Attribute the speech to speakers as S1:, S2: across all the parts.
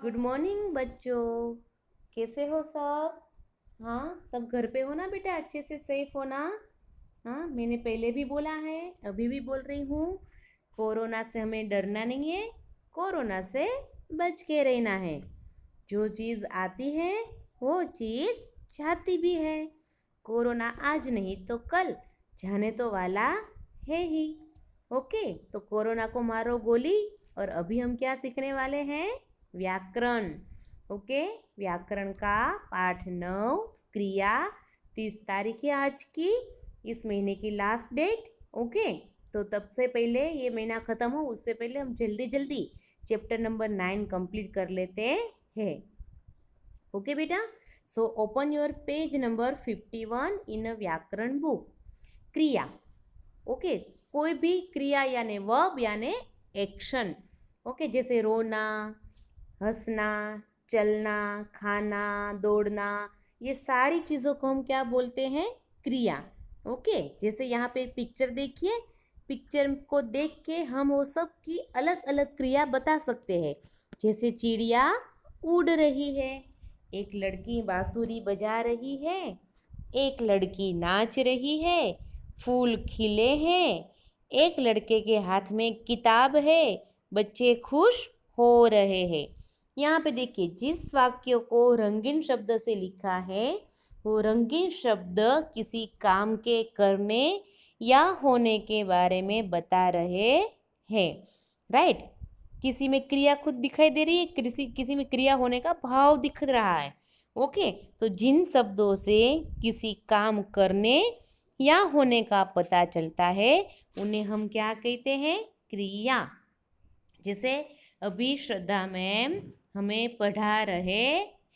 S1: Good morning बच्चों। कैसे हो सब? हाँ, सब घर पे हो ना बेटा? अच्छे से सेफ हो ना? हाँ, मैंने पहले भी बोला है, अभी भी बोल रही हूँ। कोरोना से हमें डरना नहीं है, कोरोना से बच के रहना है। जो चीज़ आती है वो चीज़ जाती भी है। कोरोना आज नहीं तो कल जाने तो वाला है ही। ओके, तो कोरोना को मारो गोली। और अभी हम क्या सीखने वाले हैं? व्याकरण। ओके, व्याकरण का पाठ 9 क्रिया। 30 तारीख है आज की, इस महीने की लास्ट डेट। ओके, तो तब से पहले ये महीना ख़त्म हो उससे पहले हम जल्दी जल्दी चैप्टर नंबर 9 कंप्लीट कर लेते हैं। ओके बेटा, so open your page number 51 इन अ व्याकरण बुक। क्रिया। ओके, कोई भी क्रिया यानी वर्ब यानी एक्शन। ओके, जैसे रोना, हंसना, चलना, खाना, दौड़ना, ये सारी चीज़ों को हम क्या बोलते हैं? क्रिया। ओके, जैसे यहाँ पे पिक्चर देखिए, पिक्चर को देख के हम वो सब की अलग अलग क्रिया बता सकते हैं। जैसे चिड़िया उड़ रही है, एक लड़की बांसुरी बजा रही है, एक लड़की नाच रही है, फूल खिले हैं, एक लड़के के हाथ में किताब है, बच्चे खुश हो रहे हैं। यहाँ पे देखिए, जिस वाक्य को रंगीन शब्द से लिखा है वो रंगीन शब्द किसी काम के करने या होने के बारे में बता रहे हैं। राइट? किसी में क्रिया खुद दिखाई दे रही है, किसी में क्रिया होने का भाव दिख रहा है। ओके, तो जिन शब्दों से किसी काम करने या होने का पता चलता है उन्हें हम क्या कहते हैं? क्रिया। जैसे अभी श्रद्धा मैम हमें पढ़ा रहे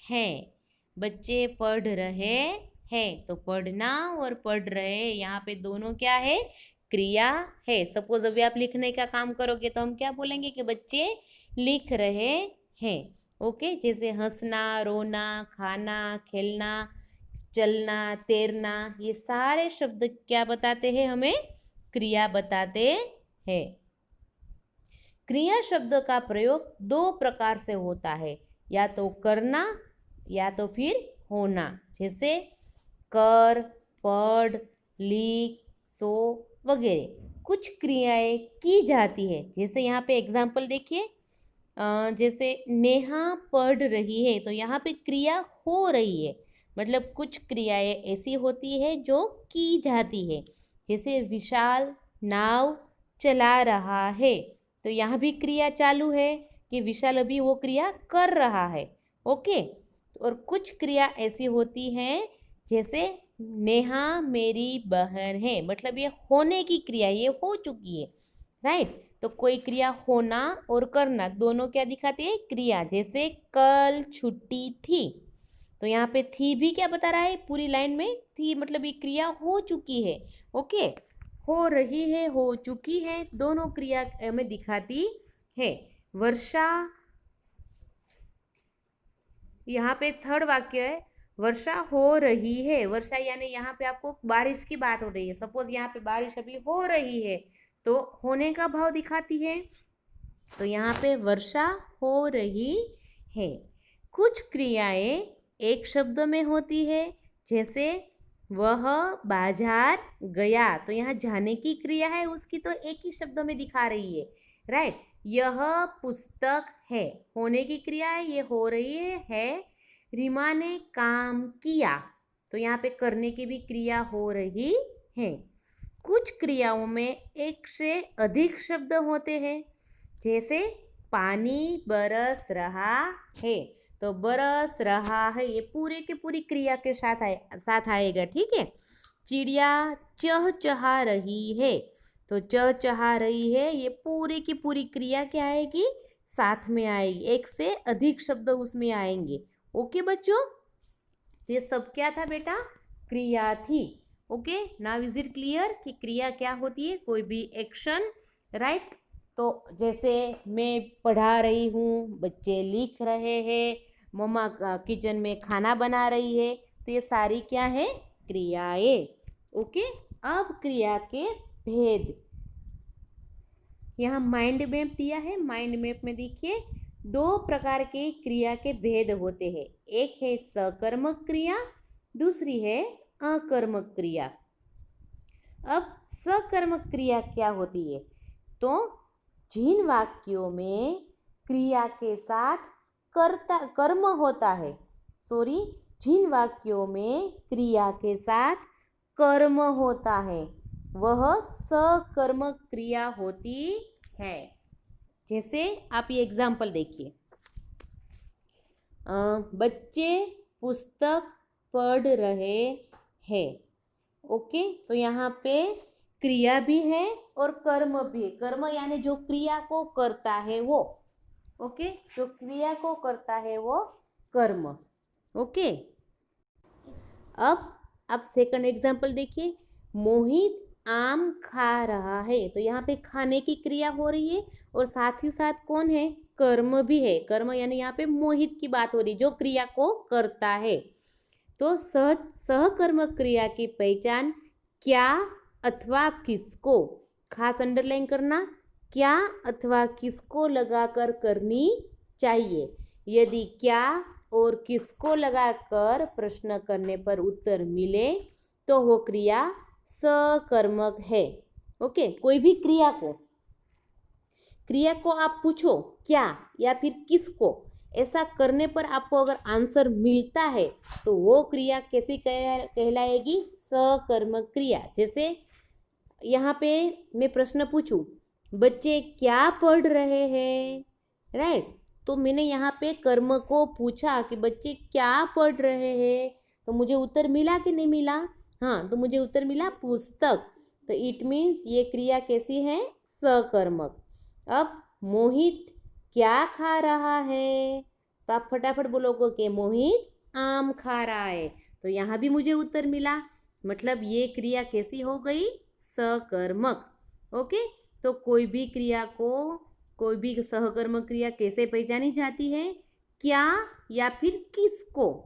S1: हैं, बच्चे पढ़ रहे हैं, तो पढ़ना और पढ़ रहे यहाँ पे दोनों क्या है? क्रिया है। सपोज अभी आप लिखने का काम करोगे तो हम क्या बोलेंगे कि बच्चे लिख रहे हैं। ओके, जैसे हंसना, रोना, खाना, खेलना, चलना, तैरना, ये सारे शब्द क्या बताते हैं हमें? क्रिया बताते हैं। क्रिया शब्द का प्रयोग दो प्रकार से होता है, या तो करना या तो फिर होना। जैसे कर, पढ़, लिख, सो वगैरह कुछ क्रियाएं की जाती है। जैसे यहाँ पे एग्जाम्पल देखिए, जैसे नेहा पढ़ रही है, तो यहाँ पे क्रिया हो रही है, मतलब कुछ क्रियाएं ऐसी होती है जो की जाती है। जैसे विशाल नाव चला रहा है, तो यहाँ भी क्रिया चालू है कि विशाल अभी वो क्रिया कर रहा है। ओके, और कुछ क्रिया ऐसी होती हैं जैसे नेहा मेरी बहन है, मतलब ये होने की क्रिया, ये हो चुकी है। राइट? तो कोई क्रिया होना और करना दोनों क्या दिखाती है? क्रिया। जैसे कल छुट्टी थी, तो यहाँ पे थी भी क्या बता रहा है? पूरी लाइन में थी मतलब ये क्रिया हो चुकी है। ओके, हो रही है, हो चुकी है, दोनों क्रिया हमें दिखाती है। वर्षा, यहाँ पे थर्ड वाक्य है, वर्षा हो रही है। वर्षा यानी यहाँ पे आपको बारिश की बात हो रही है। सपोज यहाँ पे बारिश अभी हो रही है तो होने का भाव दिखाती है, तो यहाँ पे वर्षा हो रही है। कुछ क्रियाएं एक शब्द में होती है, जैसे वह बाजार गया, तो यहाँ जाने की क्रिया है उसकी, तो एक ही शब्द में दिखा रही है। राइट? यह पुस्तक है, होने की क्रिया है, ये हो रही है। रीमा ने काम किया, तो यहाँ पे करने की भी क्रिया हो रही है। कुछ क्रियाओं में एक से अधिक शब्द होते हैं, जैसे पानी बरस रहा है, तो बरस रहा है ये पूरे के पूरी क्रिया के साथ आएगा। ठीक है? चिड़िया चहचहा रही है, तो चहचहा रही है ये पूरी की पूरी क्रिया क्या आएगी? साथ में आएगी, एक से अधिक शब्द उसमें आएंगे। ओके बच्चों, ये सब क्या था बेटा? क्रिया थी। Okay, now is it clear कि क्रिया क्या होती है? कोई भी एक्शन। राइट? तो जैसे मैं पढ़ा रही हूँ, बच्चे लिख रहे हैं, मम्मा किचन में खाना बना रही है, तो ये सारी क्या है? क्रियाएं। ओके, अब क्रिया के भेद। यहाँ माइंड मैप दिया है, माइंड मैप में देखिए दो प्रकार की क्रिया के भेद होते हैं। एक है सकर्मक क्रिया, दूसरी है अकर्मक क्रिया। अब सकर्मक क्रिया क्या होती है? तो जिन वाक्यों में क्रिया के साथ कर्म होता है, जिन वाक्यों में क्रिया के साथ कर्म होता है वह सकर्मक क्रिया होती है। जैसे आप ये एग्जाम्पल देखिए, बच्चे पुस्तक पढ़ रहे हैं। ओके, तो यहाँ पे क्रिया भी है और कर्म भी है। कर्म यानी जो क्रिया को करता है वो। ओके, जो क्रिया को करता है वो कर्म। ओके, अब आप सेकंड एग्जाम्पल देखिए, मोहित आम खा रहा है। तो यहाँ पे खाने की क्रिया हो रही है और साथ ही साथ कौन है? कर्म भी है। कर्म यानी यहाँ पे मोहित की बात हो रही है, जो क्रिया को करता है। तो सहकर्मक क्रिया की पहचान क्या अथवा किसको, खास अंडरलाइन करना, क्या अथवा किसको लगाकर करनी चाहिए। यदि क्या और किसको लगाकर प्रश्न करने पर उत्तर मिले तो वो क्रिया सकर्मक है। ओके, कोई भी क्रिया को आप पूछो क्या या फिर किसको, ऐसा करने पर आपको अगर आंसर मिलता है तो वो क्रिया कैसी कहलाएगी? सकर्मक क्रिया। जैसे यहाँ पे मैं प्रश्न पूछूं, बच्चे क्या पढ़ रहे हैं, राइट? तो मैंने यहाँ पे कर्म को पूछा कि बच्चे क्या पढ़ रहे हैं, तो मुझे उत्तर मिला कि नहीं मिला? हाँ, तो मुझे उत्तर मिला पुस्तक। तो इट मीन्स ये क्रिया कैसी है? सकर्मक। अब मोहित क्या खा रहा है, तो आप फटाफट बोलोगे कि मोहित आम खा रहा है। तो यहाँ भी मुझे उत्तर मिला, मतलब ये क्रिया कैसी हो गई? सकर्मक। ओके, तो कोई भी सहकर्मक क्रिया कैसे पहचानी जाती है? क्या या फिर किसको,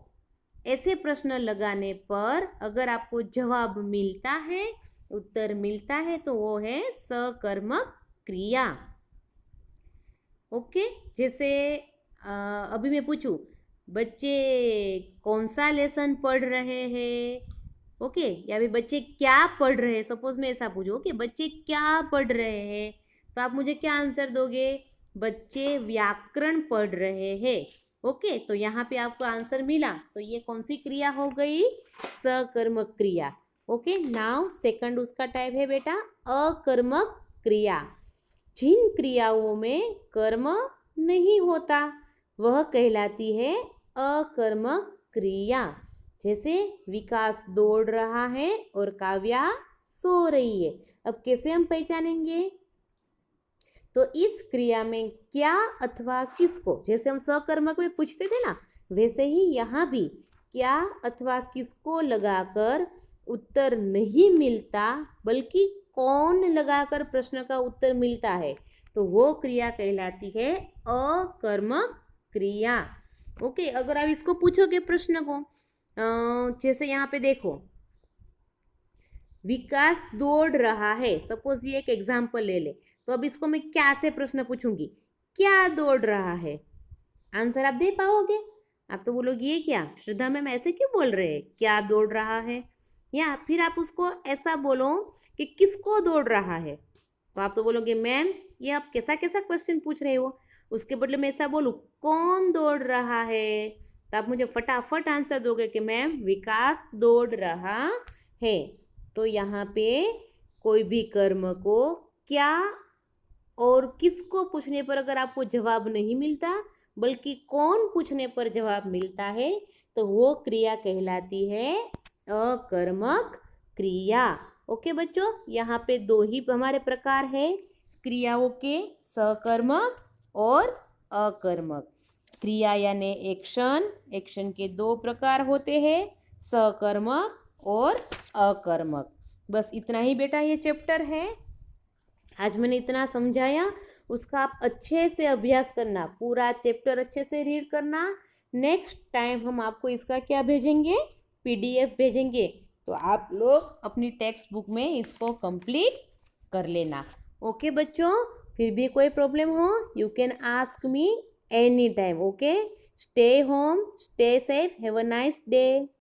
S1: ऐसे प्रश्न लगाने पर अगर आपको जवाब मिलता है, उत्तर मिलता है, तो वो है सकर्मक क्रिया। ओके, जैसे अभी मैं पूछूं, बच्चे कौन सा लेसन पढ़ रहे हैं, ओके, या फिर बच्चे क्या पढ़ रहे हैं। सपोज मैं ऐसा पूछूं कि बच्चे क्या पढ़ रहे हैं, तो आप मुझे क्या आंसर दोगे? बच्चे व्याकरण पढ़ रहे हैं। ओके, तो यहाँ पे आपको आंसर मिला, तो ये कौन सी क्रिया हो गई? सकर्मक क्रिया। ओके, नाउ सेकंड उसका टाइप है बेटा अकर्मक क्रिया। जिन क्रियाओं में कर्म नहीं होता वह कहलाती है अकर्मक क्रिया। जैसे विकास दौड़ रहा है और काव्या सो रही है। अब कैसे हम पहचानेंगे? तो इस क्रिया में क्या अथवा किसको, जैसे हम सकर्मक में पूछते थे ना, वैसे ही यहाँ भी क्या अथवा किसको लगाकर उत्तर नहीं मिलता, बल्कि कौन लगाकर प्रश्न का उत्तर मिलता है, तो वो क्रिया कहलाती है अकर्मक क्रिया। ओके, अगर आप इसको पूछोगे प्रश्न को, जैसे यहाँ पे देखो, विकास दौड़ रहा है, सपोज ये एक एग्जाम्पल ले ले, तो अब इसको मैं क्या से प्रश्न पूछूंगी? क्या दौड़ रहा है? आंसर आप दे पाओगे? आप तो बोलोगे ये क्या श्रद्धा मैम ऐसे क्यों बोल रहे हैं, क्या दौड़ रहा है? या फिर आप उसको ऐसा बोलो कि किसको दौड़ रहा है, तो आप तो बोलोगे मैम ये आप कैसा कैसा क्वेश्चन पूछ रहे हो। उसके बदले में ऐसा बोलूँ कौन दौड़ रहा है, तो आप मुझे फटाफट आंसर दोगे कि मैम विकास दौड़ रहा है। तो यहाँ पे कोई भी कर्म को क्या और किसको पूछने पर अगर आपको जवाब नहीं मिलता, बल्कि कौन पूछने पर जवाब मिलता है, तो वो क्रिया कहलाती है अकर्मक क्रिया। ओके बच्चों, यहाँ पे दो ही हमारे प्रकार है क्रियाओं के, सकर्मक और अकर्मक। क्रिया यानी एक्शन के दो प्रकार होते हैं, सकर्मक और अकर्मक। बस इतना ही बेटा ये चैप्टर है। आज मैंने इतना समझाया, उसका आप अच्छे से अभ्यास करना, पूरा चैप्टर अच्छे से रीड करना। नेक्स्ट टाइम हम आपको इसका क्या भेजेंगे? PDF भेजेंगे, तो आप लोग अपनी टेक्स्ट बुक में इसको कंप्लीट कर लेना। ओके बच्चों, फिर भी कोई प्रॉब्लम हो you can ask me anytime. Okay, stay home, stay safe, have a nice day.